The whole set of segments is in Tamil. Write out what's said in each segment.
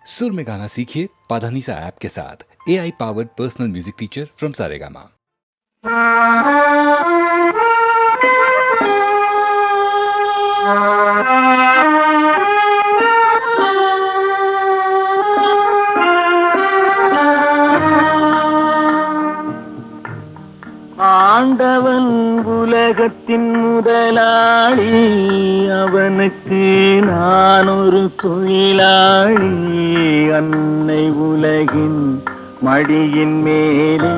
सुर में गाना सीखिए पाधानीसा ऐप के साथ। AI powered personal music teacher from Saregama. ஆண்டவன் உலகத்தின் முதலாளி, அவனுக்கு நான் ஒரு தொழிலாளி. அன்னை உலகின் மடியின் மேலே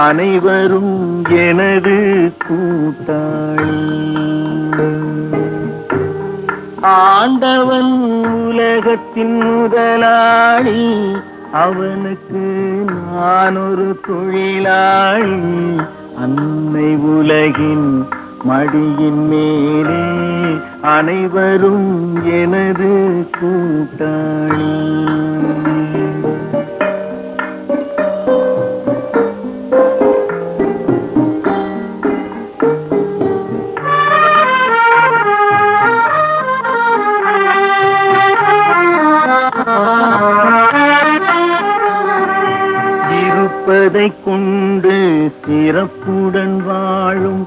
அனைவரும் எனது கூட்டாளி. ஆண்டவன் உலகத்தின் முதலாளி, அவனுக்கு நான் ஒரு தொழிலாளி. அன்னை உலகின் மடியின் மேலே அனைவரும் எனது கூட்டாளி. இருப்பதை கொண்டு சிறப்புடன் வாழும்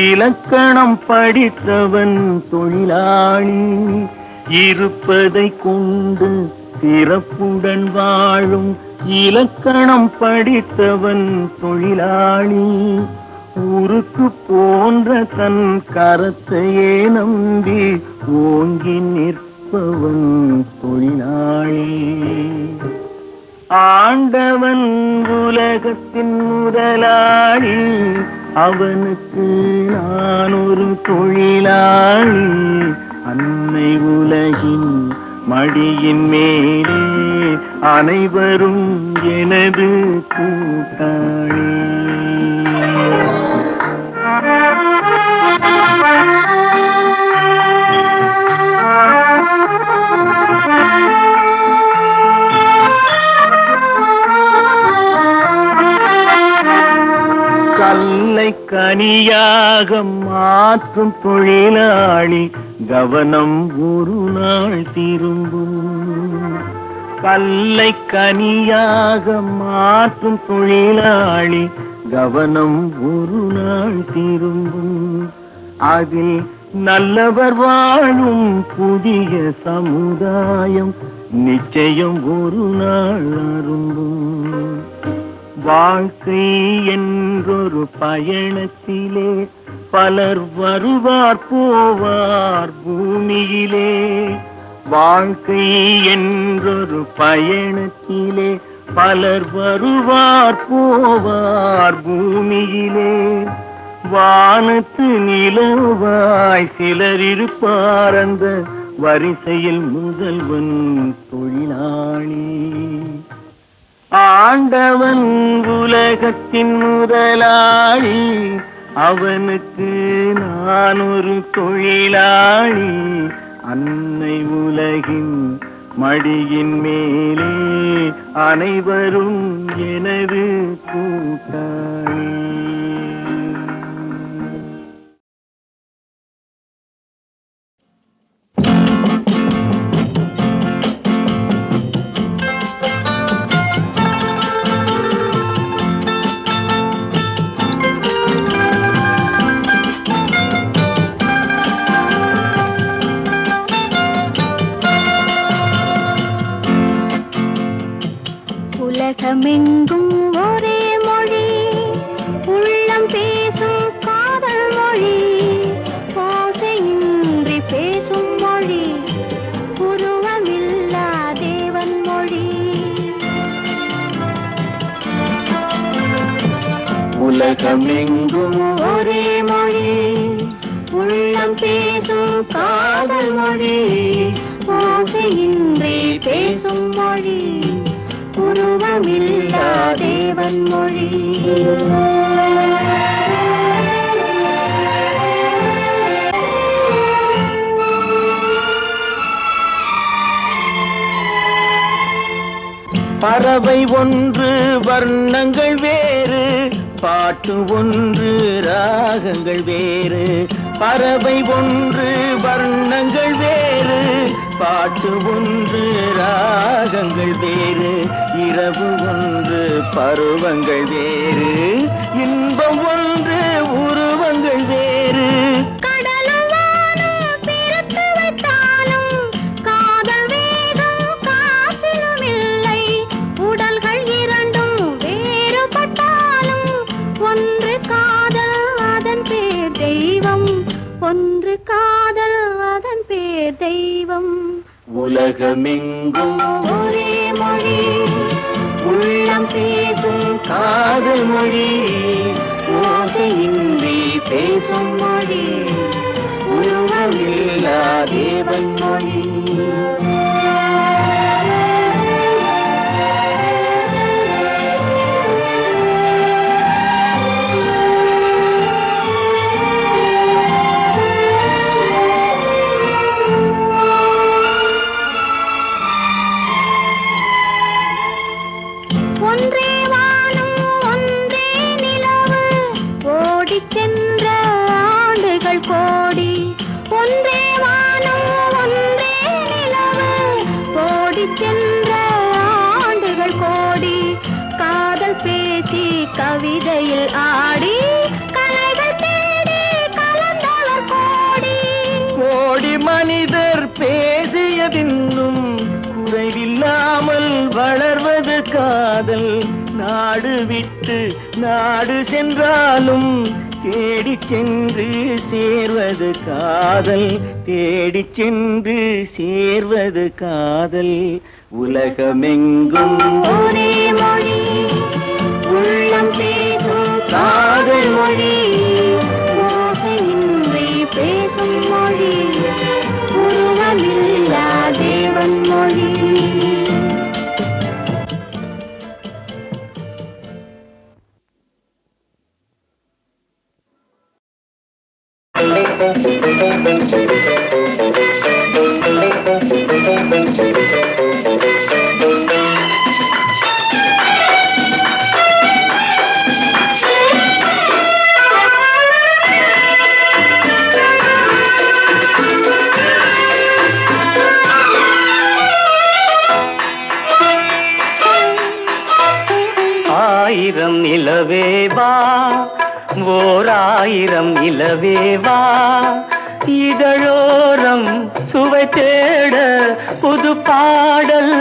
இலக்கணம் படித்தவன் தொழிலாளி. இருப்பதை கொண்டு சிறப்புடன் வாழும் இலக்கணம் படித்தவன் தொழிலாளி. உருக்கு போன்ற தன் கரத்தையே நம்பி ஓங்கி நிற்பவன் தொழிலாளி. ஆண்டவன் உலகத்தின் முதலாளி, அவனுக்கு நான் ஒரு தொழிலாளி. அன்னை உலகின் மடியின் மேலே அனைவரும் எனது கூட்டாளி. கல்லை கனியாக மாற்றும் தொழிலாளி, கவனம் ஒரு நாள் திரும்பும். கல்லை கனியாக மாற்றும் தொழிலாளி, கவனம் ஒரு நாள் திரும்பும். அதில் நல்லவர் வாழும் புதிய சமுதாயம் நிச்சயம் ஒரு நாள் அரும்பும். வாழ்க்கை என்றொரு பயணத்திலே பலர் வருவார் போவார் பூமியிலே. வாழ்க்கை என்றொரு பயணத்திலே பலர் வருவார் போவார் பூமியிலே. வானத்து நிலவாய் சிலர் இருப்பார் அந்த வரிசையில் முதல்வன் தொழிலாளி. ஆண்டவன் உலகத்தின் முதலாளி, அவனுக்கு நான் ஒரு தொழிலாளி. அன்னை உலகின் மடியின் மேலே அனைவரும் எனது கூட்டாளி. உலகமெங்கும் ஒரே மொழி, உள்ளம் பேசும் காதல் மொழி. ஓசையின்றி பேசும் மொழி, உருவமில்லா தேவன் மொழி. உலகமெங்கும் ஒரே மொழி, உள்ளம் பேசும் காதல் மொழி. ஓசையின்றி பேசும் மொழி, உருவமில்லா தேவன் மொழி. பறவை ஒன்று வர்ணங்கள் வேறு, பாட்டு ஒன்று ராகங்கள் வேறு. பறவை ஒன்று வர்ணங்கள் வேறு, பாட்டு ஒன்று ராகங்கள் காலங்கள் வேறு, இரவு ஒன்று பருவங்கள் வேறு, இன்பம் ஒன்று உருவங்கள் வேறு. ஒன்று காதல் அதன் பேர் தெய்வம். உலகமெங்கும் ஒரே மொழி, உள்ளம் பேசும் காதல் மொழி, ஓசையின்றி பேசும் மொழி, உருவமில்லா தேவன் மொழி. ஒன்றே வானம் ஒன்றே நிலவு, ஓடிச் சென்ற ஆண்டுகள் கோடி. ஒன்றே வானம் ஒன்றே நிலவு, ஓடிச் சென்ற ஆண்டுகள் கோடி. காதல் பேசி கவிதையில் ஆடி, கலைகள் தேடி கலந்தவர் கோடி. கோடி மனிதர் பேசியதின்னும் குறைவில்லாமல் வளர்வது காதல். நாடு விட்டு நாடு சென்றாலும் தேடி சென்று சேர்வது காதல், தேடி சென்று சேர்வது காதல். உலகமெங்கும் ஒரே மொழி, உள்ளம் பேசும் காதல் மொழி, ஓசையின்றி பேசும் மொழி, உருவமில்லா தேவன் மொழி. ஆயிரம் நிலவேவா, ஓர் ஆயிரம் நிலவேவா, இதழோரம் சுவை தேட புது பாடல்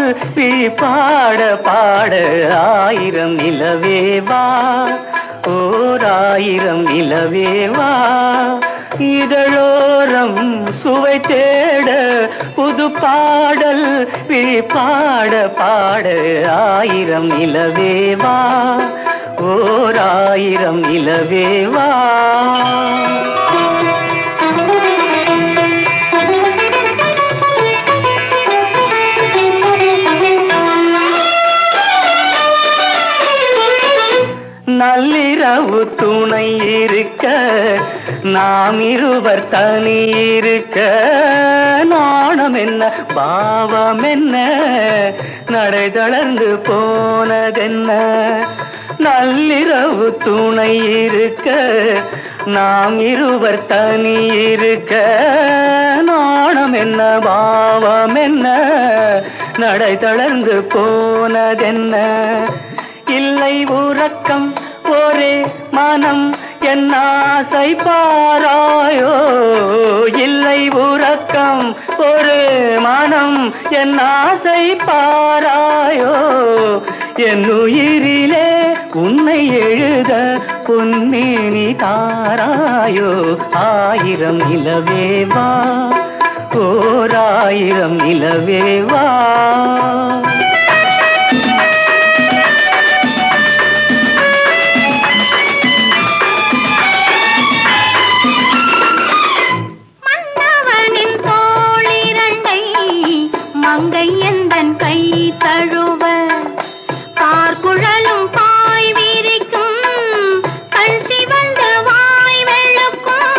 பாட பாட. ஆயிரம் நிலவேவா, ஓர் ஆயிரம் நிலவேவா, இதழோரம் சுவை தேட புது பாடல் பாட பாட. ஆயிரம் நிலவேவா, ஓர் ஆயிரம் நிலவேவா. நள்ளிரவு துணை இருக்க, நாம் இருவர் தனி இருக்க, நாணம் என்ன பாவம் என்ன, நடை தளர்ந்து போனதென்ன. நள்ளிரவு துணை இருக்க, நாம் இருவர் தனி இருக்க, நாணம் என்ன பாவம் என்ன, நடை தளர்ந்து போனதென்ன. இல்லை உறக்கம் ஒரே மனம் என் ஆசை பாராயோ, இல்லை உறக்கம் ஒரு மனம் என் ஆசை பாராயோ. என் உயிரிலே உன்னை எழுத பொன்னேனி தாராயோ. ஆயிரம் நிலவேவா, ஓர் ஆயிரம் நிலவேவா. மங்கை எந்தன் கை தழுவ, பார்க்குழலும் பாய் விரிக்கும், கண் சிவந்து வாய் வெளுக்கும்.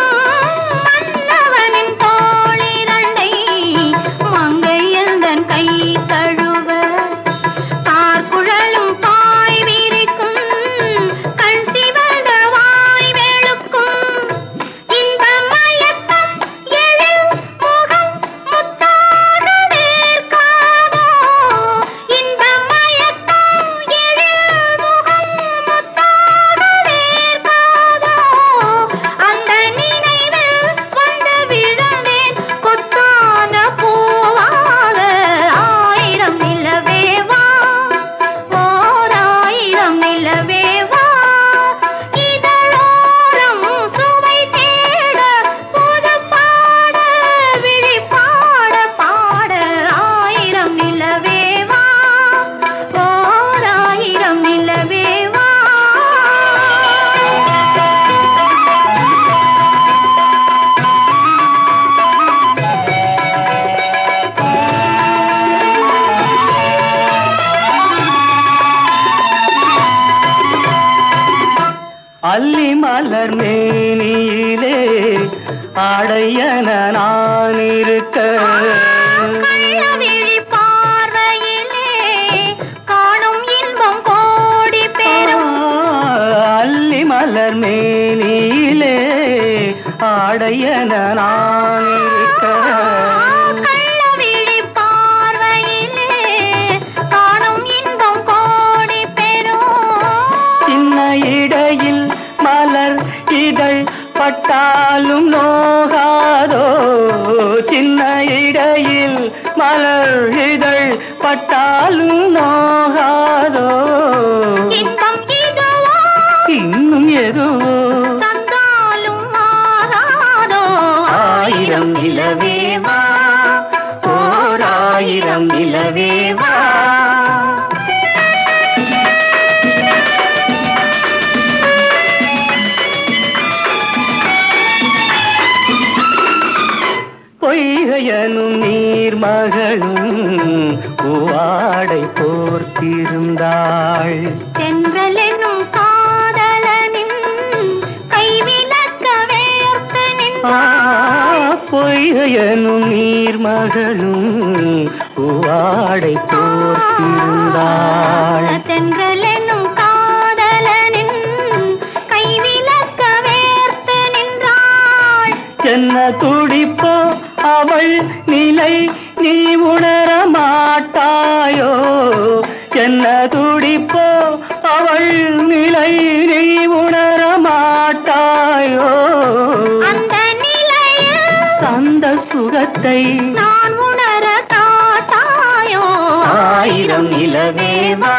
மன்னவனின் தோளிரண்டை மங்கை எந்தன் கை தழுவ, பார்க்குழலும் பாய் விரிக்கும், கண் சிவந்து வாய் வெளுக்கும். இன்ப மயக்கம் எழில் முகம் முத்தாக வேர்க்காமோ, அல்லி மலர் மேனியிலே ஆடையன நான் இருக்க கள்ளவிழி பார்வையிலே காணும் இன்பம் கோடி பெறும் அல்லி மலர் மேனியிலே ஆடையன நான் இருக்க கள்ளவிழி பார்வையிலே காணும் இன்பம் கோடி பெறும் சின்ன இடையில் மலர் இதழ் பட்டாலும் நோகாதோ சின்ன இடையில் மலர் இதழ் பட்டாலும் நோகாதோ இன்பம் இதுவோ இன்னும் எதுவோ தந்தாலும் மாறாதோ ஆயிரம் நிலவேவா ஓர் ஆயிரம் நிலவேவா பொய்கையனும் நீர்மகளும் பூவாடை போர்த்திருந்தாள் தென்றலெனும் காதலனின் கைவிலக்க வேர்த்து நின்றாள் பொய்கையனும் நீர்மகளும் பூவாடை போர்த்திருந்தாள் தென்றலெனும் காதலனின் கைவிலக்க வேர்த்து நின்றாள் என்ன துடிப்போ அவள் நிலை நீ உணர மாட்டாயோ என்ன துடிப்போ அவள் நிலை நீ உணர மாட்டாயோ அந்த நிலையில் அந்த சுகத்தை நான் உணர காட்டாயோ ஆயிரம் நிலவேவா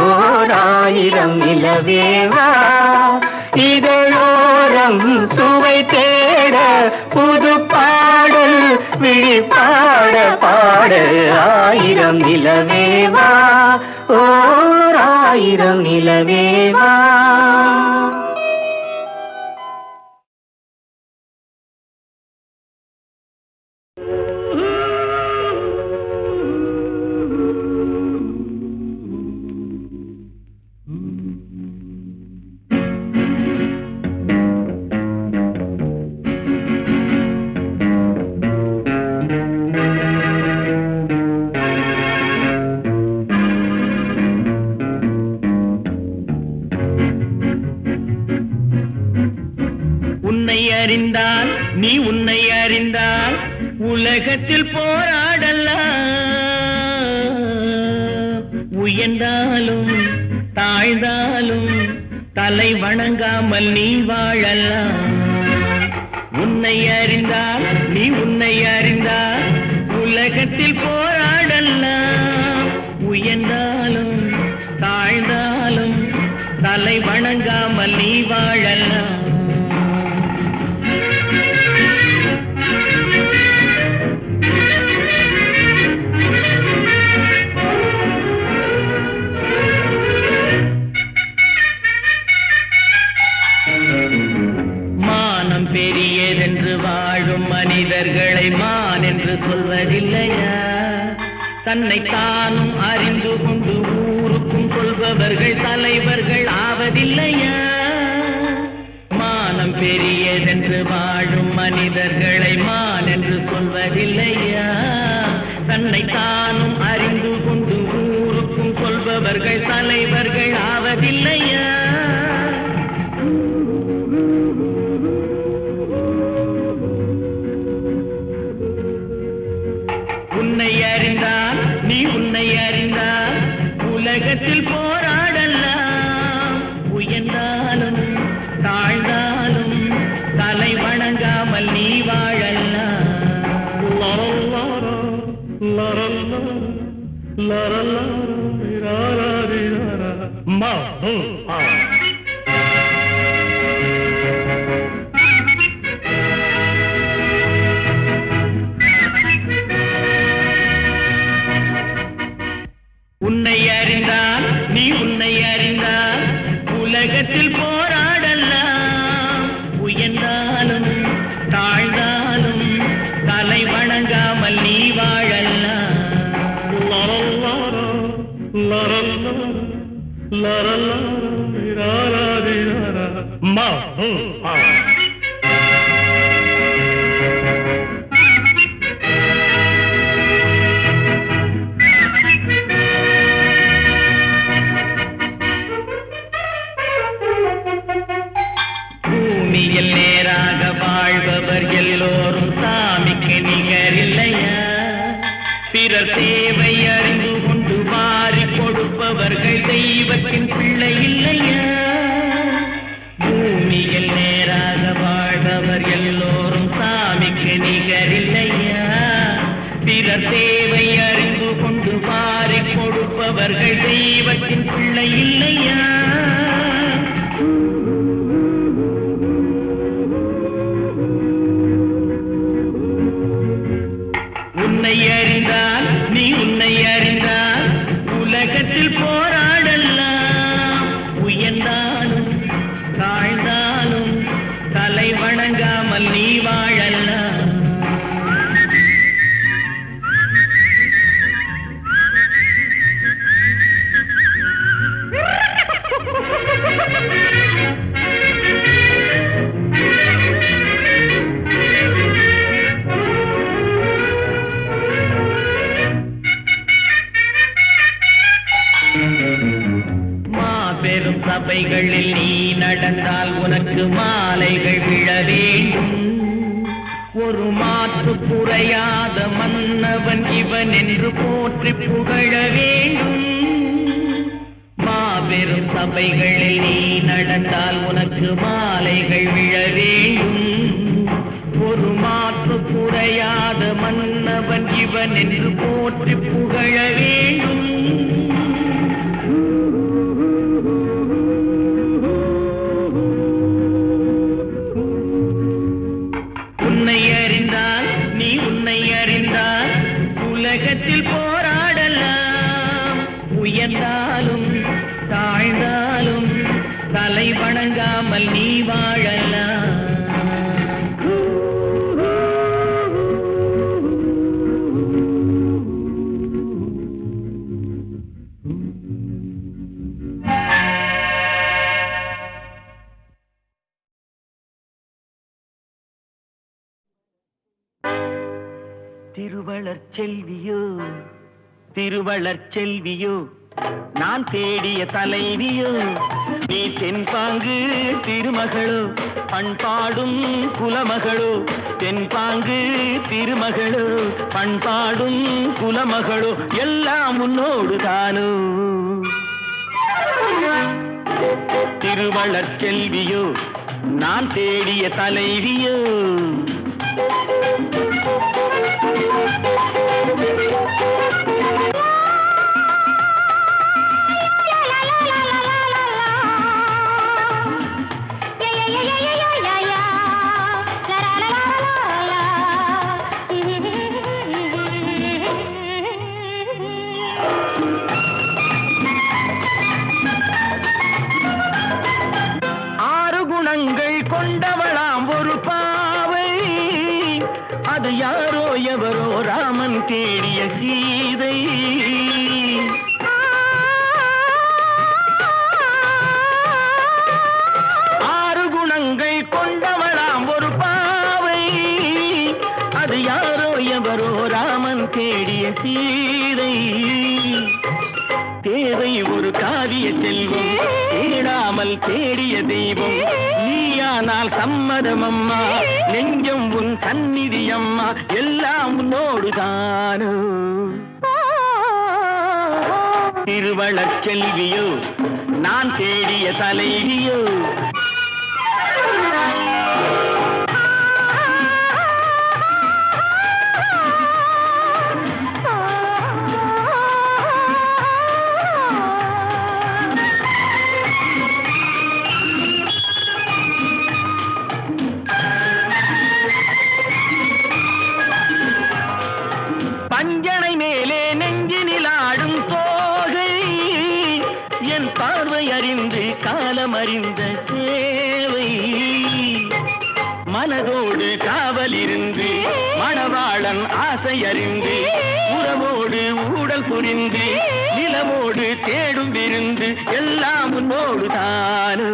ஓர் ஆயிரம் நிலவேவா இதழோரம் சுவை தேட புது பாடல் விழிப்பாட பாட ஆயிரம் நிலவேவா ஓர் ஆயிரம் நிலவேவா உன்னை அறிந்தால் நீ உன்னை அறிந்தால் உலகத்தில் போராடலாம் உயர்ந்தாலும் தாழ்ந்தாலும் தலை வணங்காமல் நீ வாழலாம் உன்னை அறிந்தால் நீ உன்னை அறிந்தால் உலகத்தில் போராடலாம் உயர்ந்தாலும் தாழ்ந்தாலும் தலை வணங்காமல் நீ வாழலாம் மானம் பெரியதென்று வாழும் மனிதர்களை மான் என்று சொல்வதில்லையா தன்னை தானும் அறிந்து கொண்டு ஊருக்கும் கொள்பவர்கள் தலைவர்கள் ஆவதில்லையா மானம் பெரியதென்று வாழும் மனிதர்களை மான் என்று சொல்வதில்லையா தன்னை தானும் அறிந்து கொண்டு ஊருக்கும் கொள்பவர்கள் தலைவர்கள் ஆவதில்லையா உன்னை அறிந்தால் நீ உன்னை அறிந்தால் உலகத்தில் போராடலாம் உயர்ந்தாலும் தாழ்ந்தாலும் தலை வணங்காமல் நீ வாழலாம் உன்னை அறிந்தால் நீ உன்னை அறிந்தால் உலகத்தில் போராடலாம் உயர்ந்தாலும் தாழ்ந்தாலும் தலை வணங்காமல் நீ வாழலாம் லரல்லா லரல்லா லரல்லா மா ஹோ ஆ. பூமியில் நேராக வாழ்பவர் எல்லோரும் சாமிக்கு நிகரில்லையா? பிறர் தேவை அறிந்து கொண்டு வாரி கொடுப்பவர்கள் தெய்வத்தின் பிள்ளை இல்லையா? பூமியில் நேராக வாழ்பவர் எல்லோரும் சாமிக்கு நிகரில்லையா? பிறர் தேவை அறிந்து கொண்டு வாரி கொடுப்பவர்கள் தெய்வத்தின் பிள்ளை இல்லையா? உன்னை அறிந்தால் நீ உன்னை அறிந்தால் உலகத்தில் போராடலாம். உயர்ந்தாலும் தாழ்ந்தாலும் தலை வணங்காமல் நீ வாழலாம். மாபெரும் சபைகளில் நீ நடந்தால் உனக்கு மாலைகள் விழ வேண்டும். ஒரு மாற்று குறையாத மன்னவன் இவன் என்று போற்றி புகழ வேண்டும். மாபெரும் சபைகளில் நீ நடந்தால் உனக்கு மாலைகள் விழ வேண்டும். ஒரு மாற்று குறையாத மன்னவன் இவன் என்று போற்றி புகழ வேண்டும். உன்னை அறிந்தால் நீ உன்னை அறிந்தால் உலகத்தில் போராடலாம். உயர்ந்தாலும் தாழ்ந்தாலும் தலை வணங்காமல் நீ வாழலாம். திருவளர் செல்வியோ திருவளர் செல்வியோ நான் தேடிய தலைவியோ, நீ தென்பாங்கு திருமகளோ பண்பாடும் குலமகளோ. தென்பாங்கு திருமகளோ பண்பாடும் குலமகளோ எல்லாம் உன்னோடு தானோ. திருவளர் செல்வியோ நான் தேடிய தலைவியோ. ஆறு குணங்கள் கொண்டவளாம் ஒரு பாவை, அது யாரோ எவரோ ராமன் தேடிய சீதை. ஆறு குணங்கள் கொண்டவளாம் ஒரு பாவை, அது யாரோ எவரோ ராமன் தேடிய சீதை. தேவை ஒரு காவிய செல்வம், தேடாமல் தேடிய தெய்வம். நீயானால் சம்மதம் அம்மா, நெஞ்சம் உன் சந்நிதி அம்மா, எல்லாம் உன்னோடுதானோ. திருவளர் செல்வியோ நான் தேடிய தலைவியோ. பஞ்சனை மேலே நெஞ்சினில் ஆடும் தோகை, என் பார்வை அறிந்து காலம் அறிந்த சேவை. மனதோடு காவலிருந்து மணவாளன் ஆசையறிந்து உறவோடு ஊடல் புரிந்து நிலவோடு தேடும் விருந்து எல்லாம் உன்னோடு தானோ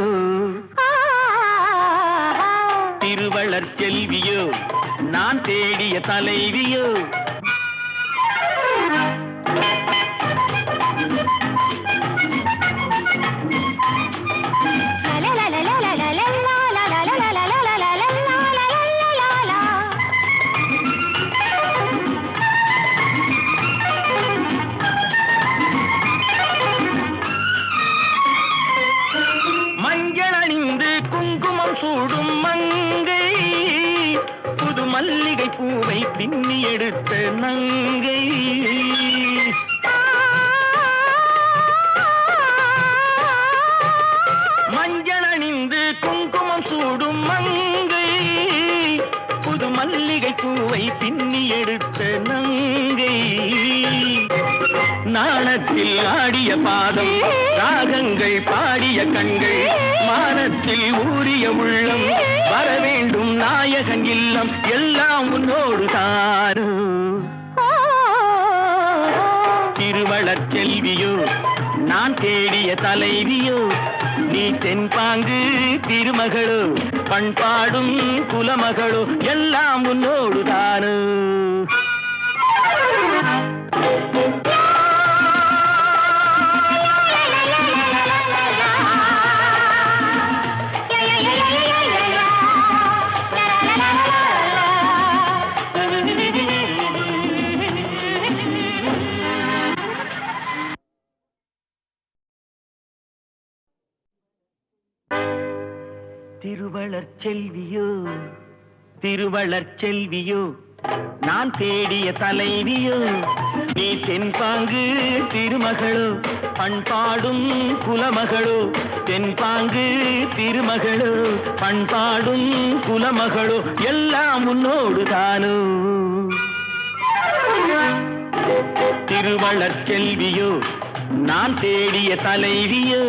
திருவளர் செல்வியோ நான் தேடிய தலைவியோ மஞ்சள் அணிந்து குங்குமம் சூடும் மங்கை புது மல்லிகை பூவை பின்னி எடுத்த நங்கை மஞ்சள் அணிந்து குங்குமம் சூடும் மங்கை புது மல்லிகை பூவை பின்னி எடுத்த நங்கை நாணத்தில் ஆடிய பாதம் ராகங்கள் பாடிய கண்கள் மானத்தில் ஊறிய உள்ளம் வரவேண்டும் நாயகன் இல்லம் எல்லாம் உன்னோடு தாரு திருவளர் செல்வியோ நான் தேடிய தலைவியோ நீ தென்பாங்கு திருமகளோ பண்பாடும் குலமகளோ எல்லாம் உன்னோடு தானு திருவளர் செல்வியோ திருவளர் செல்வியோ நான் தேடிய தலைவியோ நீ தென்பாங்கு திருமகளோ பண்பாடும் குலமகளோ தென்பாங்கு திருமகளோ பண்பாடும் குலமகளோ எல்லாம் உன்னோடு தானோ திருவளர் செல்வியோ நான் தேடிய தலைவியோ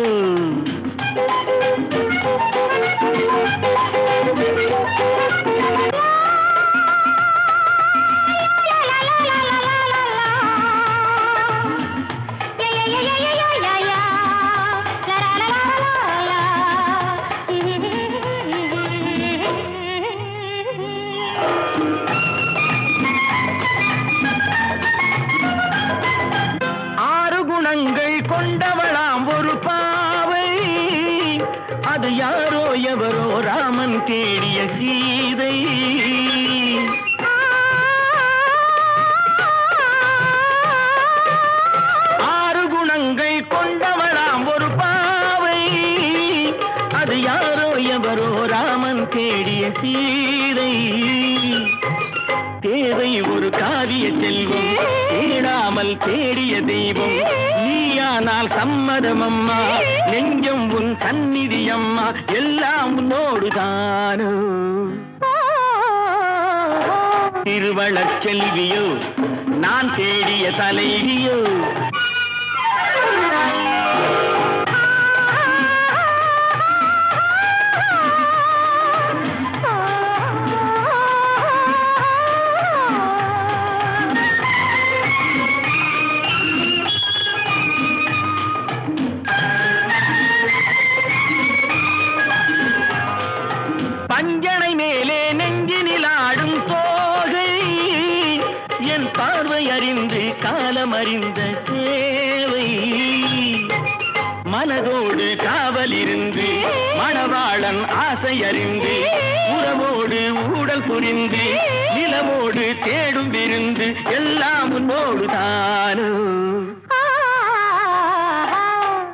ஆறு குணங்கள் கொண்டவளாம் ஒரு பாவை அது யாரோ எவரோ ராமன் தேடிய சீதை ஆறு குணங்கள் கொண்டவளாம் ஒரு பாவை அது யாரோ எவரோ ராமன் தேடிய சீதை தேவை ஒரு காவிய செல்வம் தேடாமல் தேடிய தெய்வம் நீயானால் சம்மதம் அம்மா நெஞ்சம் உன் சந்நிதி அம்மா எல்லாம் உன்னோடு தானோ திருவளர் செல்வியோ நான் தேடிய தலைவியோ பஞ்சனை மேலே நெஞ்சினில் ஆடும் தோகை என் பார்வை அறிந்து காலம் அறிந்த சேவை மனதோடு காவலிருந்து மணவாளன் ஆசை அறிந்து உறவோடு ஊடல் புரிந்து நிலவோடு தேடும் விருந்து எல்லாம் உன்னோடு தானோ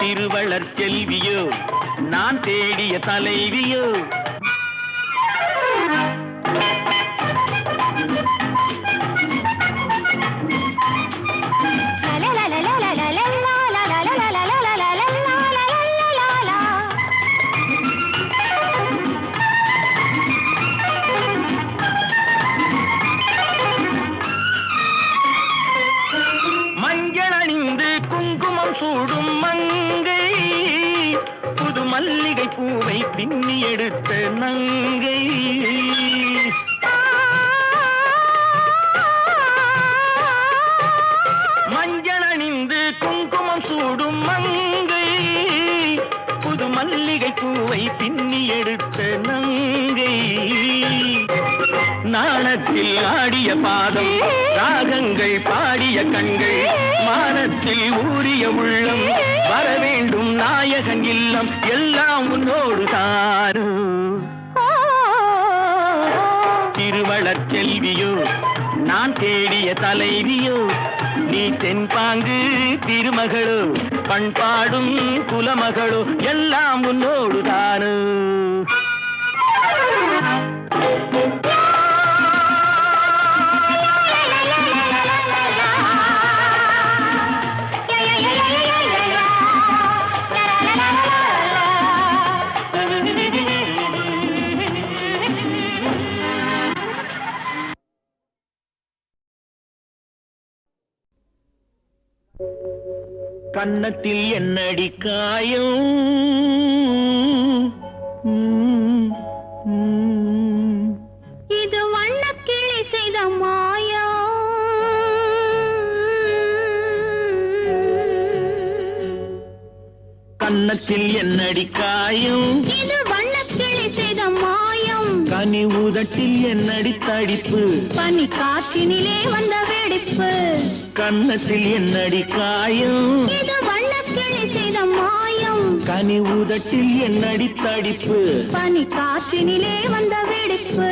திருவளர் செல்வியோ நான் தேடிய தலைவியோ மஞ்சள் அணிந்து குங்குமம் சூடும் மங்கை புது மல்லிகை பூவை பின்னி எடுத்த நங்கை பூவை பின்னி எடுத்த நங்கை நாணத்தில் ஆடிய பாதம் ராகங்கள் பாடிய கண்கள் மானத்தில் ஊறிய உள்ளம் வரவேண்டும் நாயகன் இல்லம் எல்லாம் உன்னோடு தாரு திருவளர் செல்வியோ நான் தேடிய தலைவியோ நீ தென்பாங்கு திருமகளோ பண்பாடும் குலமகளோ எல்லாம் உன்னோடு தானு கன்னத்தில் என்னடி காயம் இது வண்ணக்கிளி செய்த மாயம் கன்னத்தில் என்னடி காயம் இது வண்ணக்கிளி செய்த மாயம் கனி உதட்டில் என்னடி தடிப்பு பனி காற்றினிலே வந்த வெடிப்பு கன்னத்தில் என்னடி காயம் இது வண்ணக்கிளி செய்த மாயம் கனி உதட்டில் என்னடி தடிப்பு பனி காற்றினிலே வந்த வெடிப்பு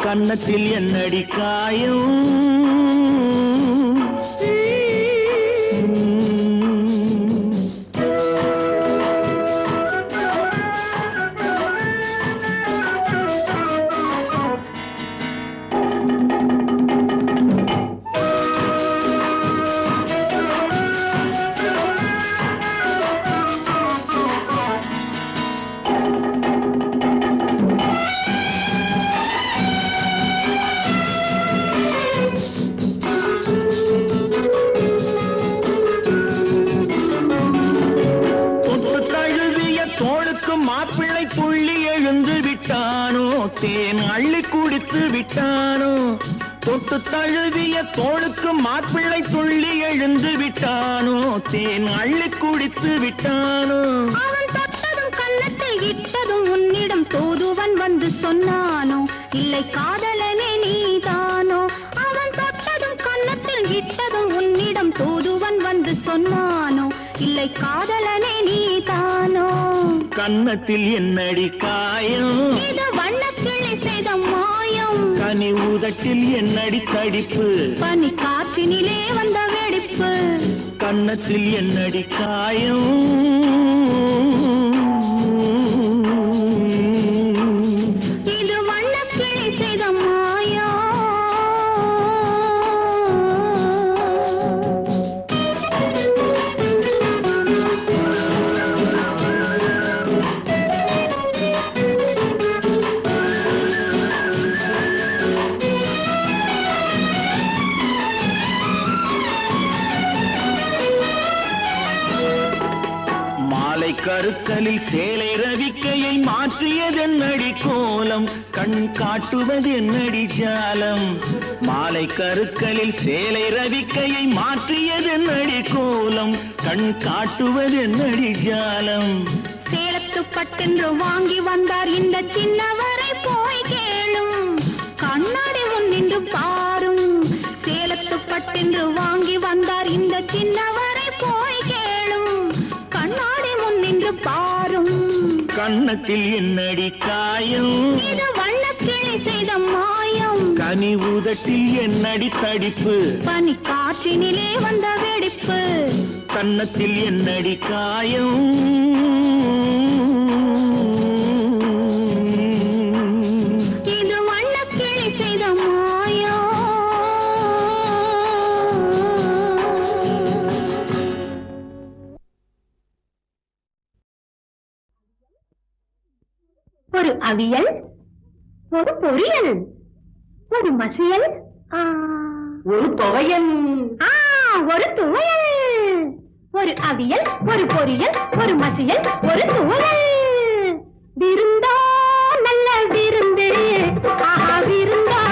கன்னத்தில் என்னடி காயம் மாப்பிள்ளை புள்ளி எழுந்து விட்டானோ தேன் அள்ளி குடித்து விட்டானோ தொட்டு தழுவிய தோளுக்கு மாப்பிள்ளை துள்ளி எழுந்து விட்டானோ தேன் அள்ளி குடித்து விட்டானோ அவன் தொட்டதும் கன்னத்தில் இட்டதும் உன்னிடம் தூதுவன் வந்து சொன்னானோ இல்லை காதலனே நீதானோ அவன் தொட்டதும் கன்னத்தில் இட்டதும் உன்னிடம் தூதுவன் வந்து சொன்னானோ இல்லை காதலனே நீதானோ கன்னத்தில் என்னடி காயம் இது வண்ணக்கிளி செய்த மாயம் கனி உதட்டில் என்னடி தடிப்பு பனி காற்றினிலே வந்த வெடிப்பு கன்னத்தில் என்னடி காயம் இது வண்ணக்கிளி செய்த மாயம் கருக்கலில் சேலை ரவிக்கையை மாற்றியதென்னடி கோலம் கண் காட்டுவதென்னடி ஜாலம் மாலை கருக்கலில் சேலை ரவிக்கையை மாற்றியதென்னடி கோலம் கண் காட்டுவதென்னடி ஜாலம் சேலத்து பட்டென்று வாங்கி வந்தார் இந்த சின்னவரை போய் கேளும் கண்ணாடி முன்னின்று பாரும் சேலத்து பட்டென்று வாங்கி வந்தார் இந்த சின்னவரை போய் கேளும் கண்ணாடி முன்னின்று பாரும் கன்னத்தில் என்னடி காயம் இது வண்ணக்கிளி செய்த மாயம் கனி உதட்டில் என்னடி தடிப்பு பனி காற்றினிலே வந்த வெடிப்பு கன்னத்தில் என்னடி காயம் இது வண்ணக்கிளி செய்த மாயம் ஒரு அவியல் ஒரு பொரியல் ஒரு மசியல் ஒரு துவையல் ஒரு துவையல் ஒரு அவியல் ஒரு பொரியல் ஒரு மசியல் ஒரு துவையல் விருந்தோ நல்ல விருந்து விருந்தோ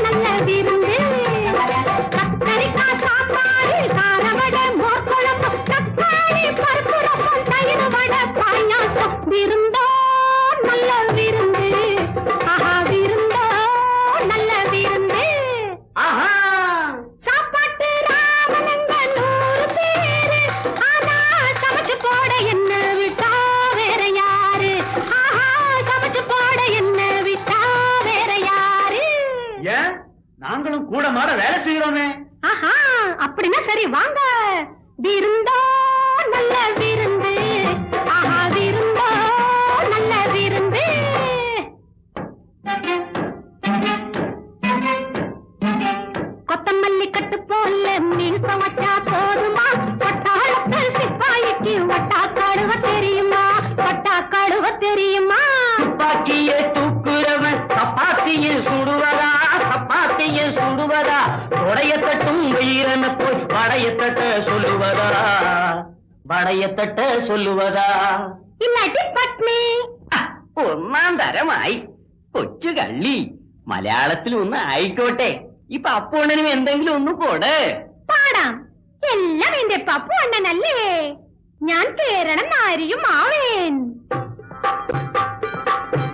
நல்ல விருந்து கத்தரிக்காய் சாப்பாடு காரவடை மோர் குழம்பு தக்காளி பருப்பு ரசம் தயிர் வடை பாயாசம் விருந்தோ நாங்களும் கூட மாட வேலை செய்யறோமே. ஆஹா, அப்படின்னா சரி வாங்க. விருந்தோ நல்ல விருந்து, ஆஹா விருந்தோ நல்ல விருந்து. கொத்தமல்லி கட்டு போல மீசம் வச்சா போதுமா? பட்டாளத்து சிப்பாய்க்கு வட்டா கடுவ தெரியுமா? வட்டா கடுவ தெரியுமா? துப்பாக்கியை தூக்குறவன் சப்பாத்தியை சுடுவதா, சப்பாத்தியை சுடுவதா? தொடைய தட்டும் வீரன போய் வடைய தட்ட சொல்லுவதா, வடைய தட்ட சொல்லுவதா? ഇല്ലാട്ടി പത്നി. ഒന്നാം തരമായി കൊച്ചു കള്ളി. മലയാളത്തിൽ ഒന്ന് ആയിക്കോട്ടെ. ഈ പപ്പുണ്ണനും എന്തെങ്കിലും ഒന്ന് കൊട്. പാടാം. എല്ലാം എന്റെ പപ്പു അണ്ണനല്ലേ. ഞാൻ കേരളം നാരിയും ആവേൻ.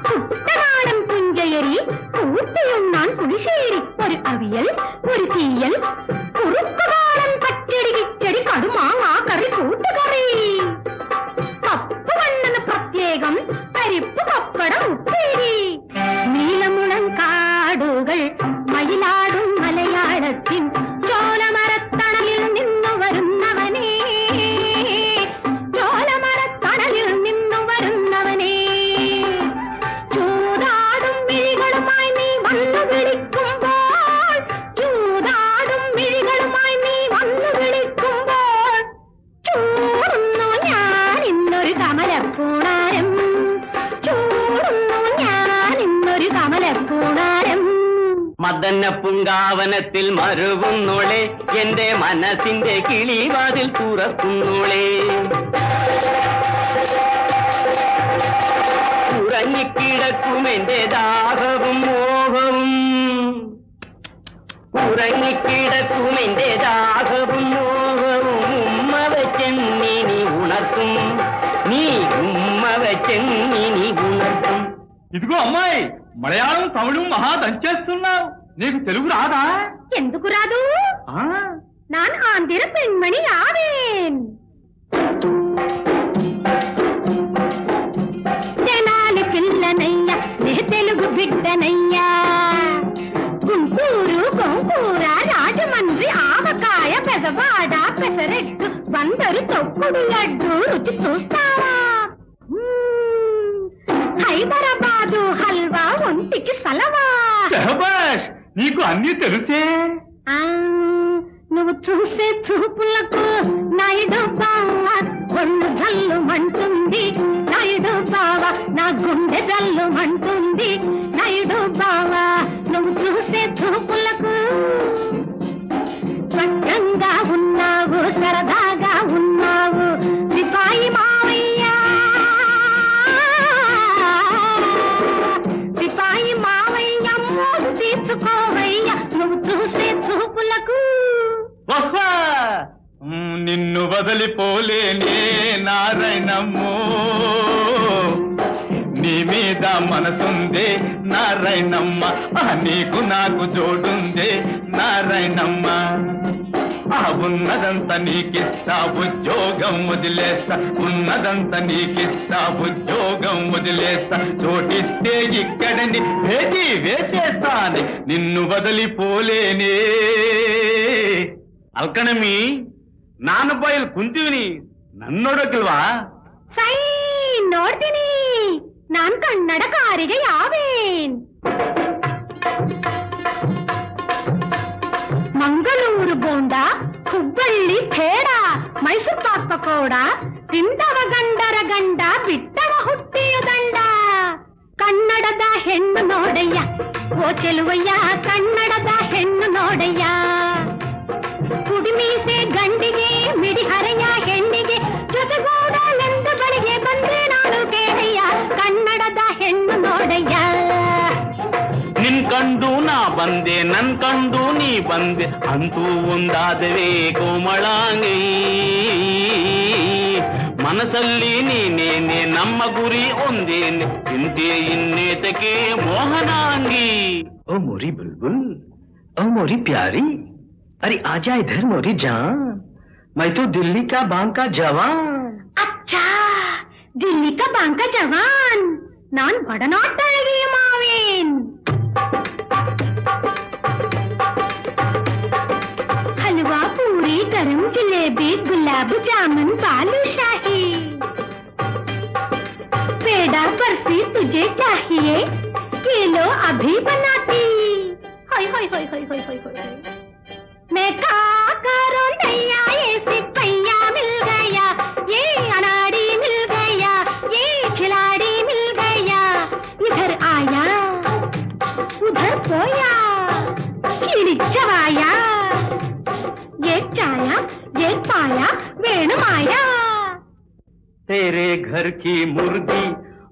കുട്ടനാടൻ പുഞ്ചയരി കൂട്ടിയുണ്ണാൻ പുളിശ്ശേരി, ഒരു അവിയൽ, ഒരു തീയൽ, കുറുക്കുകാളൻ പച്ചടി കിച്ചടി കടുമാങ്ങാ കറി കൂട്ടുകറി. പപ്പുവണ്ണന് പ്രത്യേകം പരിപ്പ് പപ്പടം ഉപ്പേരി. നീലമുളങ്കാടുകൾ മയിലാടും മലയാളത്തിൻ ചോലമരത്തണലിൽ നിന്നു വരുന്നവനേ, ചോലമരത്തണലിൽ നിന്നു വരുന്നവനേ. ചൂതാടും മിഴികളുമായി നീ വന്നു വിളിക്കുമ്പോൾ, ചൂതാടും മിഴികളുമായി നീ വന്നു വിളിക്കുമ്പോൾ ചൂടുന്നു ഞാൻ ഇന്നൊരു കമലപ്പൂണാരം, ചൂടുന്നു ഞാൻ ഇന്നൊരു കമലപ്പൂണാരം. മദന പുങ്കാവനത്തിൽ മരുകുന്നോളെ, എന്റെ മനസ്സിന്റെ കിളിവാതിൽ തുറക്കുന്നോളെ. ഉറങ്ങിക്കിടക്കും എന്റെ ദാഹവും മോഹവും, ഉറങ്ങിക്കിടക്കും എന്റെ ദാഹവും മോഹവും. ഉമ്മ വെച്ചെന്നി നീ ഉണർത്തും, നീ ഉമ്മ വെച്ചെന്നി നീ ഉണർത്തും. ఇదిగో అమ్మాయి, మలయాళం తమిళం మహా దంచేస్తున్నావు. నీకు తెలుగు రాదా? ఎందుకు రాదు? నాన్ ఆంధ్ర పెண்మణి ఆవేన్. తెనాలి పిల్లనయ్యా, నే తెలుగు బిడ్డనయ్యా. గుంటూరు గోంగూర, రాజమండ్రి ఆవకాయ, పెసవాడ పెసరెట్టు, బందరు తొక్కుడు లడ్డు రుచి చూస్తావా? హైదరాబాదు హల్వా ఒంటికి సలవా. శహబాష్, నీకు అన్ని తెలుసే. నువ్వు చూసే చూపులకు నాయుడు బావ ఒళ్ళు జల్లుమంటుంది, నాయుడు బావ నా గుండె జల్లుమంటుంది. నాయుడు బావ నువ్వు చూసే చూపులకు చక్కగా ఉన్నావు, సరదాగా ఉన్నావు సిపాయి మావయ్య, సిపాయి మావయ్య మోజు తీర్చుకోవయ్యా నువ్వు చూసే చూపులకు. నిన్ను వదిలిపోలేనే నారాయణమ్మో, నీ మీద మనసుందే నారాయణమ్మ, నీకు నాకు జోడుందే నారాయణమ్మ. ఉన్నదంతా నీకిస్తా, ఉద్యోగం వదిలేస్తా, ఉన్నదంతా నీకిస్తా, ఉద్యోగం వదిలేస్తా. చోటిస్తే ఇక్కడని భేటీ వేసేస్తాను, నిన్ను వదిలిపోలేనే. ಅಲ್ಕಣಮಿ, ನಾನು ಬಾಯಲ್ಲಿ ಕುಂತೀವಿನಿ, ನನ್ನೊಡಕಿಲ್ವಾ? ಸೈ ನೋಡ್ತೀನಿ, ನಾನ್ ಕನ್ನಡಕಾರಿಗೆ ಯಾವೇನ್. ಮಂಗಳೂರು ಬೋಂಡ, ಹುಬ್ಬಳ್ಳಿ ಪೇಡ, ಮೈಸೂರು ಪಾಕ್ ಪಕೋಡ, ತಿಂದವ ಗಂಡರ ಗಂಡ, ಬಿಟ್ಟವ ಹುಟ್ಟಿಯ ದಂಡ. ಕನ್ನಡದ ಹೆಣ್ಣು ನೋಡಯ್ಯ ಓ ಚೆಲುವಯ್ಯ, ಕನ್ನಡದ ಹೆಣ್ಣು ನೋಡಯ್ಯ. ಕುಡಿಮೀಸೆ ಗಂಡಿಗೆ ಮಿಡಿ ಹರೆಯ ಹೆಣ್ಣಿಗೆ ಜೊತೆಗೂಡಲೆಂದು ಬಳಿಗೆ ಬಂದೆ ನಾನು ಕೇಳಯ್ಯ, ಕನ್ನಡದ ಹೆಣ್ಣು ನೋಡಯ್ಯ. ನಿನ್ ಕಂಡು ನಾ ಬಂದೆ, ನನ್ ಕಂಡು ನೀ ಬಂದೆ, ಅಂತೂ ಒಂದಾದವೇ ಕೋಮಳಾಂಗಿ. ಮನಸ್ಸಲ್ಲಿ ನೀನೇನೆ, ನಮ್ಮ ಗುರಿ ಒಂದೇನೆ, ಇಂತೆ ಇನ್ನೇತಕ್ಕೆ ಮೋಹನಾಂಗಿ. ओ मोरी बुलबुल, ओ मोरी प्यारी, अरे आजा इधर मोरी जान, मैं तो दिल्ली का बांग का जवान. ಅಚ್ಚಾ, ದಿಲ್ಲಿ ಕಾ ಬಾಂಕ ಜವಾನ್, ನಾನ್ ಬಡನಾಟಳಗಿಯ ಮಾವೇನ್. गरम जलेबी गुलाब जामुन बालूशाही पेड़ा बर्फी तुझे चाहिए ये लो अभी बनाती हाय हाय हाय हाय हाय हाय हाय मैं का करो नैया ये सिपैया मिल गया ये अनाड़ी मिल गया ये खिलाड़ी मिल गया इधर आया उधर पोया कीड़ी चबाया ये चाया ये पाया वेणु माया तेरे घर की मुर्गी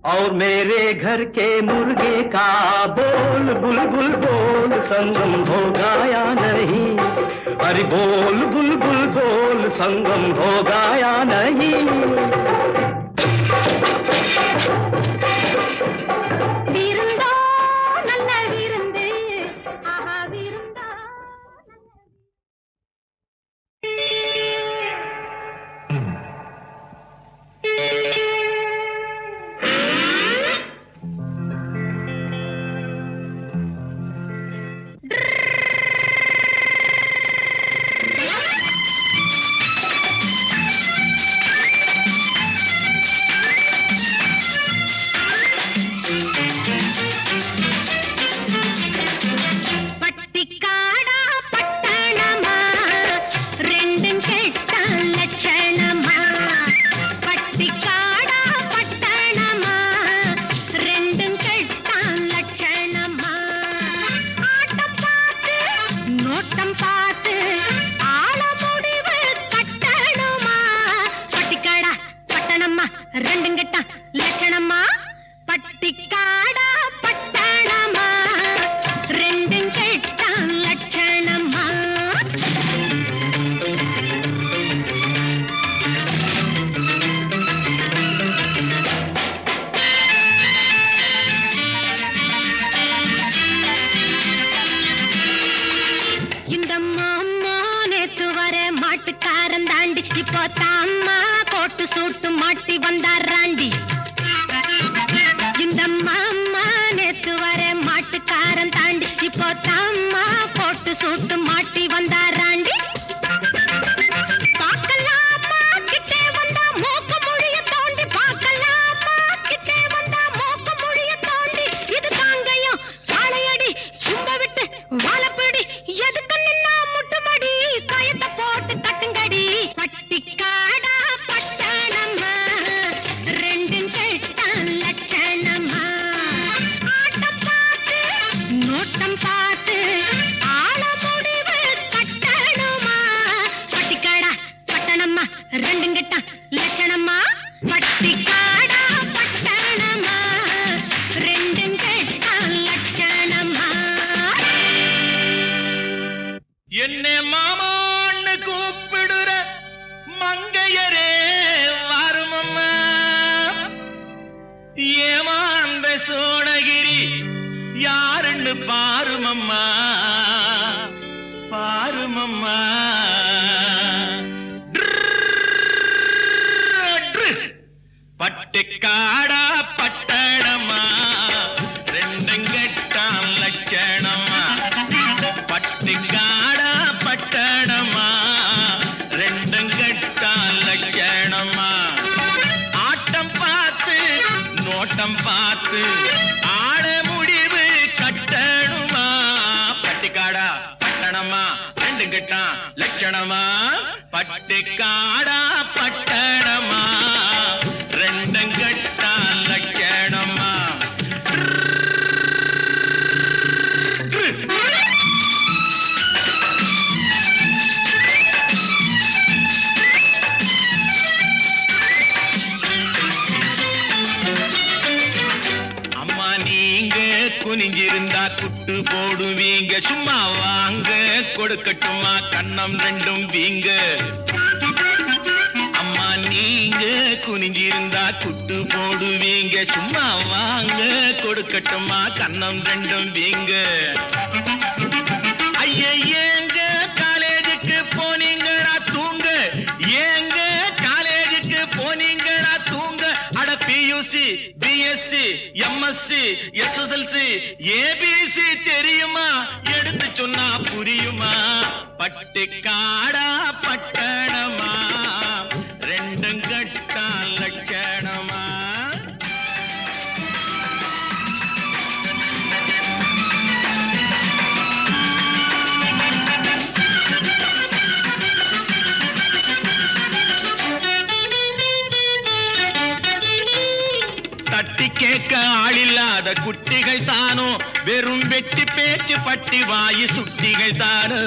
और मेरे घर के मुर्गे का बोल बुलबुल बोल संगम होगा या नहीं अरे बोल बुलबुल बोल संगम होगा या नहीं விருந்தோ நல்ல விருந்து ஆஹா விருந்தோ பட்டிக்காடா பட்டணமா ரெண்டும் கெட்ட லட்சணமா பட்டிக்காடா பட்டணமா ரெண்டும் கெட்ட லட்சணமா ஆட்டம் பார்த்து நோட்டம் பார்த்து ஆள முடிவு கட்டணுமா பட்டிக்காடா பட்டணமா ரெண்டும் கெட்ட லட்சணமா பட்டிக்காடா பட்டணமா ரெண்டும் கெட்ட லட்சணமா இந்த மாமா நேத்து வர மாட்டுக்காரன் தாண்டி இப்போ தாம்மா கோட்டு சூட்டு மாட்டி வந்தாராண்டி இந்த மாமா நேத்து வர மாட்டுக்காரன் தாண்டி இப்போ தாம்மா கோட்டு சூட்டு மாட்டி வந்தாராண்டி பார்க்கலாமா கிட்டே வந்தா மூக்க முடிய தோண்டி பார்க்கலாமா கிட்டே வந்தா மூக்க முடிய தோண்டி இது தாங்கையும் வாழையடி சும்ப விட்டு வாழப்பிடி எதுக்கு நின்னா முட்டுமடி காயத்தை போட்டு தட்டுங்கடி பட்டிக்காடா பட்டணமா ரெண்டும் கெட்ட லட்சணமா ஆட்டம் பார்த்து நோட்டம் பார்த்து ஆள முடிவு கட்டணுமா பட்டிக்காடா பட்டணமா ரெண்டும் கெட்ட லட்சணமா பட்டிக்காடா பட்டணமா ரெண்டும் கெட்ட லட்சணமா என்னை மாமான்னு கூப்பிடுற மங்கையரே வருமம்மா ஏமாந்த சோழகிரி யாருன்னு பாருமம்மா பாருமம்மா பட்டிக்காடா பட்டணமா ரெண்டும் கெட்டான் லட்சணமா பட்டிக்காடா பட்டணமா ரெண்டும் கெட்டான் லட்சணமா ஆட்டம் பார்த்து நோட்டம் பார்த்து ஆட முடிவு கட்டணுமா பட்டிக்காடா பட்டணமா ரெண்டும் கெட்டான் லட்சணமா பட்டிக்காடா பட்டணமா ரெண்டும் கெட்டான் லட்சணமா அம்மா நீங்க குனிஞ்சிருந்தா குட்டு போடுவீங்க சும்மா வாங்க கொடுக்கட்டுமா கண்ணம் ரெண்டும் வீங்க அம்மா நீங்க குனிஞ்சிருந்தா குட்டு போடுவீங்க சும்மா வாங்க கொடுக்கட்டுமா கண்ணம் ரெண்டும் வீங்க ஐயா ஏங்க காலேஜுக்கு போனீங்களா தூங்க ஏங்க காலேஜுக்கு போனீங்களா தூங்க அட PU UG, BSc, MSc, SSLC, ABC தெரியுமா? எடுத்து சொன்னா புரியுமா? பட்டிக்காடா பட்டணமா, ரெண்டும் கட்டா லட்சணமா? தட்டி கேட்க ஆளில்லாத குட்டிகள் தானோ, வெறும் வெட்டி பேச்சு பட்டி வாயு சுட்டிகள் தானோ.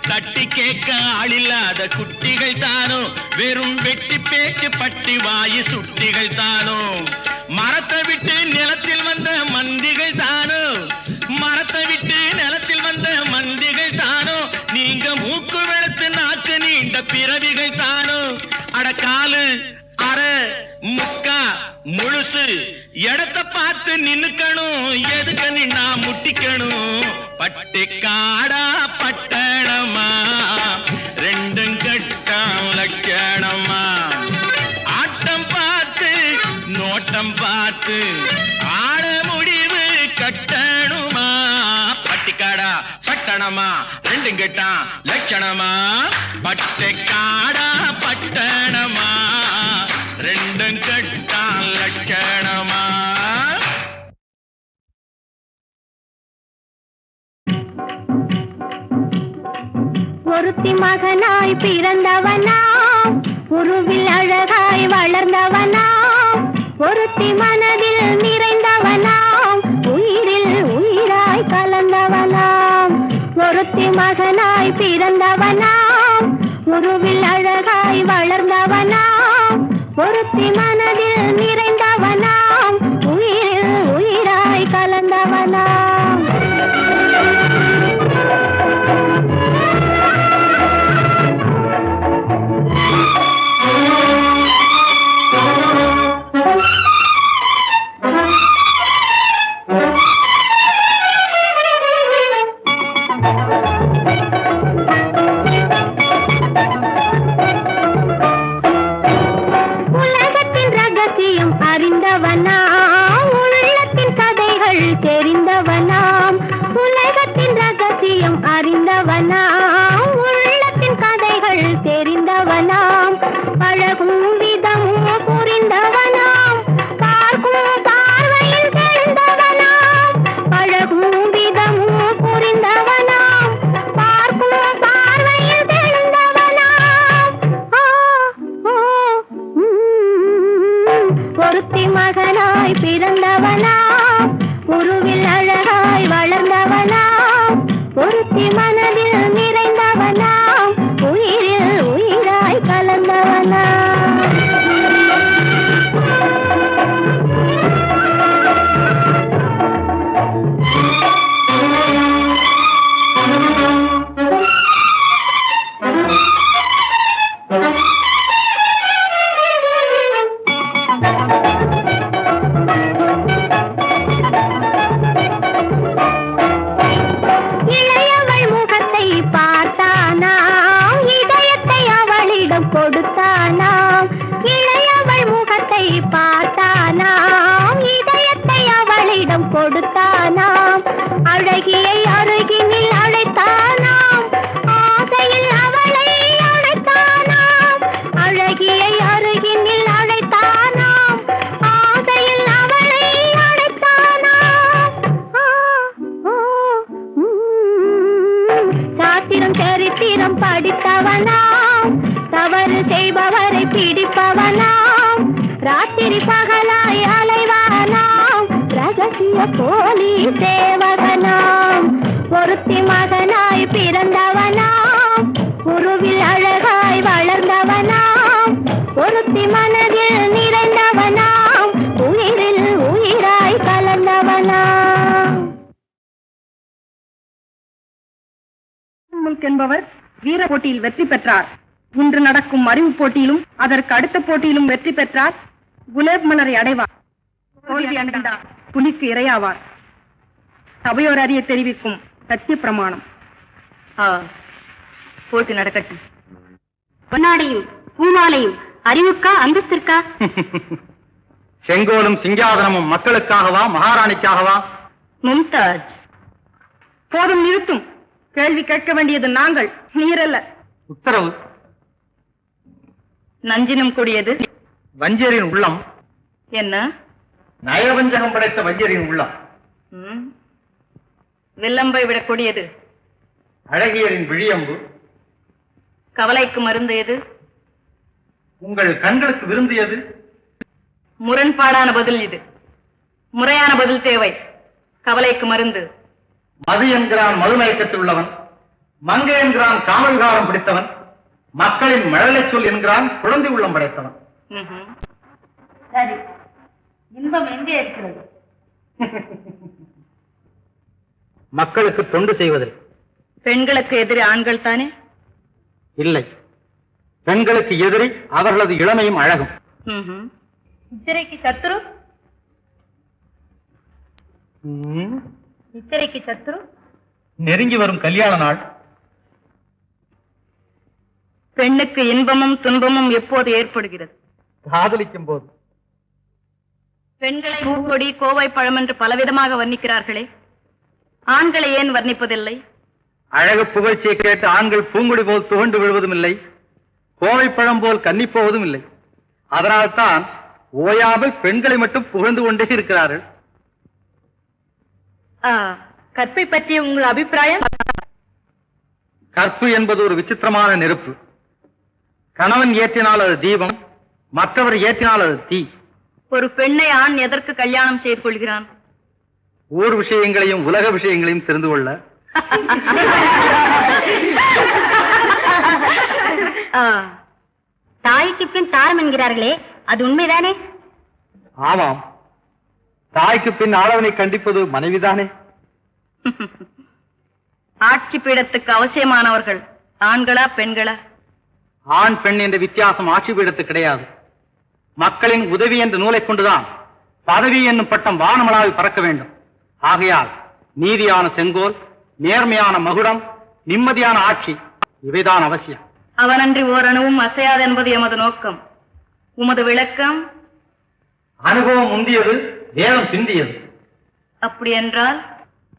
தட்டி கேட்க ஆளில்லாத குட்டிகள் தானோ, வெறும் வெட்டி பேச்சு பட்டி வாயு சுட்டிகள் தானோ. மரத்தை விட்டு நிலத்தில் வந்த மந்திகள் தானோ, மரத்தை விட்டு நிலத்தில் வந்த மந்திகள் தானோ. நீங்க மூக்கு வெளுத்து நாக்கு நீண்ட பிறவிகள் தானோ. அடக்காலு அரை முக்கா முழுசு இடத்தை பார்த்து நின்னுக்கணும், எதுக்கு நின்னா முட்டிக்கணும். பட்டிக்காடா பட்டணமா, ரெண்டும் கட்டா லட்சணமா? ஆட்டம் பார்த்து நோட்டம் பார்த்து ஆட முடிவு கட்டணுமா? பட்டிக்காடா பட்டணமா, ரெண்டும் கட்டா லட்சணமா? பட்டிக்காடா பட்டணமா, ரெண்டும் கட்டா லட்சணமா? ஒருத்தி மகனாய் பிறந்தவனாம், உருவில் அழகாய் வளர்ந்தவனாம். ஒருத்தி மனதில் நிறைந்தவனாம், உயிரில் உயிராய் கலந்தவனாம். ஒருத்தி மகனாய் பிறந்தவனாம், உருவில் அழகாய் வளர்ந்தவனாம். ஒருத்தி மனதில் நிறைந்தவனாம், உயிரில் உயிராய் கலந்தவனாம். என்பவர் வீர போட்டியில் வெற்றி பெற்றார். இன்று நடக்கும் அறிவு போட்டியிலும் அதற்கு அடுத்த போட்டியிலும் வெற்றி பெற்றார். குலேப் மலரை அடைவார். தோல்வி அடைந்தார் புலிக்கு இரையாவார். சபையோர் அறிய தெரிவிக்கும் சத்திய பிரமாணம். போட்டி நடக்கட்டும். பொன்னாடையும் பூமாலையும் அறிவுக்கா அந்தஸ்திற்கா? செங்கோலும் சிங்காதனமும் மக்களுக்காகவா மகாராணிக்காகவா? மும்தாஜ். போதும், நிறுத்தும். கேள்வி கேட்க வேண்டியது நாங்கள், நீரல்ல. உத்தரவு. நஞ்சினும் கூடியது வஞ்சரின் உள்ளம். என்ன? நயவஞ்சகம் படைத்த வஞ்சரின் உள்ளம். ம். வில்லம்பை விட கொடியது அழகியரின் விழியம்பு. கவலைக்கு மருந்து எது? உங்கள் கண்களுக்கு விருந்தியது. முரண்பாடான பதில் இது. முறையான பதில் தேவை. கவலைக்கு மருந்து. மது என்கிறான் மதுமயக்கத்தில் உள்ளவன், மங்கை என்கிறான் காமவிகாரம் பிடித்தவன், மக்களின் மழலை சொல் என்கிறான் குழந்தை உள்ளம் படைத்தவன். ம்ஹும். சரி, இன்பம் எங்கே இருக்கிறது? மக்களுக்கு தொண்டு செய்வதில். பெண்களுக்கு எதிரி ஆண்கள் தானே? இல்லை, பெண்களுக்கு எதிரி அவர்களது இளமையும் அழகும். ம்ஹும். சித்திரைக்கு சத்துரு? சித்திரைக்கு சத்துரு? நெருங்கி வரும் கல்யாண நாள். பெண்ணுக்கு இன்பமும் துன்பமும் எப்போது ஏற்படுகிறது? காதலிக்கும் போது. பெண்களை பூக்கொடி, கோவை பழம் என்று பலவிதமாக வர்ணிக்கிறார்களே, ஆண்களை ஏன் வர்ணிப்பதில்லை? அழகு புகழ்ச்சியை கேட்டு ஆண்கள் பூங்குடி போல் துவண்டு விழுவதும் இல்லை, கோவை பழம் போல் கன்னிப் போவதும் இல்லை. அதனால்தான் ஓயாமல் பெண்களை மட்டும் புகழ்ந்து கொண்டே இருக்கிறார்கள். கற்பை பற்றிய உங்கள் அபிப்பிராயம்? கற்பு என்பது ஒரு விசித்திரமான நெருப்பு. கணவன் ஏற்றினால் அது தீபம், மற்றவர் ஏற்றினால் அது தீ. ஒரு பெண்ணை ஆண் எதற்கு கல்யாணம் செய்து கொள்கிறான்? ஊர் விஷயங்களையும் உலக விஷயங்களையும் தெரிந்து கொள்ள. தாய்க்கு பின் தாரம் என்கிறார்களே, அது உண்மைதானே? ஆமாம், தாய்க்கு பின் ஆளவனை கண்டிப்பது மனைவிதானே. ஆட்சி பீடத்துக்கு அவசியமானவர்கள் ஆண்களா பெண்களா? ஆண் பெண் என்ற வித்தியாசம் ஆட்சி பீடத்து கிடையாது. மக்களின் உதவி என்ற நூலை கொண்டுதான் பதவி என்னும் பட்டம் வானமளாவி பறக்க வேண்டும். ஆகையால் நீதியான செங்கோல், நேர்மையான மகுடம், நிம்மதியான ஆட்சி இவைதான் அவசியம். அவனன்றி ஓரணுவும் அசையாது என்பது எமது நோக்கம். உமது விளக்கம்? அனுபவம் முந்தியது, வேதம் பிந்தியது. அப்படி என்றால்?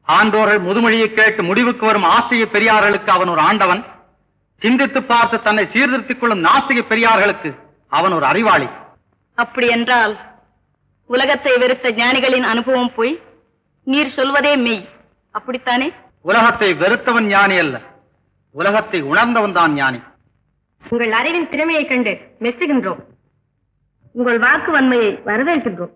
ஆண்டோர்கள் முதுமொழியை கேட்டு முடிவுக்கு வரும் ஆஸ்திக பெரியார்களுக்கு அவன் ஒரு ஆண்டவன், சிந்தித்து பார்த்து தன்னை சீர்திருத்திக் கொள்ளும் நாஸ்திக பெரியார்களுக்கு அவன் ஒரு அறிவாளி. அப்படி என்றால் உலகத்தை வெறுத்த ஞானிகளின் அனுபவம் போய் நீர் சொல்வதே மெய், அப்படித்தானே? உலகத்தை வெறுத்தவன் ஞானி அல்ல, உலகத்தை உணர்ந்தவன் தான் ஞானி. உங்கள் அறிவின் திறமையை கண்டு மெச்சுகின்றோம். உங்கள் வாக்கு வன்மையை வரவேற்கின்றோம்.